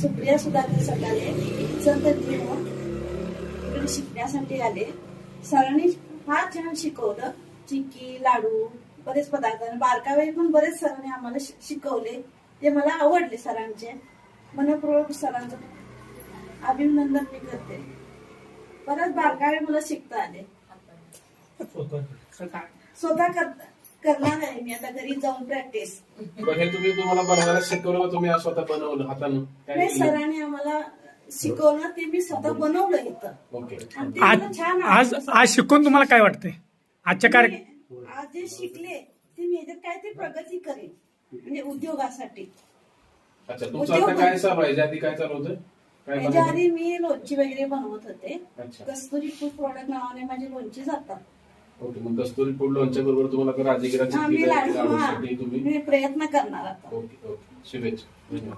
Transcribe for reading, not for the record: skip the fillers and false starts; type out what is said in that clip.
सुप्रिया सुधाकर सकाळे इचलकरंजी इकडे शिकण्यासाठी आले. सरांनी फार छान शिकवलं. चिक्की, लाडू, बरेच पदार्थ बारकावे पण बरेच सरांनी आम्हाला शिकवले. ते मला आवडले सरांचे. मनपूर्वक सरांचं अभिनंदन मी करते. बरेच बारकावे मला शिकता आले. स्वतः करणार आहे मी आता घरी जाऊन प्रॅक्टिस. हे तुम्हाला बनवायला शिकवलं का तुम्ही स्वतः बनवलं हातानं? नाही, सरांनी आम्हाला शिकवलं ते मी स्वतः बनवलं इथं. ओके. आणि ते मला छान आज शिकून तुम्हाला काय वाटतंय आजच्या कार्यक्रम? आज जे शिकले ते मी याच्यात काय ते प्रगती करेन म्हणजे उद्योगासाठी. अच्छा, तुमचं आता काय चालू आहे? आधी काय चालू होतं? काय याच्या आधी मी लोणची वगैरे बनवत होते. अच्छा. कस्तुरी फूड प्रोडक्ट नावाने माझी लोणची जातात. ओके. मग कस्तुरी फूड लोणच्या बरोबर तुम्हाला राजगिरा मी चिक्की तुम्ही प्रयत्न करणार आता. Okay okay. शुभेच्छा. धन्यवाद.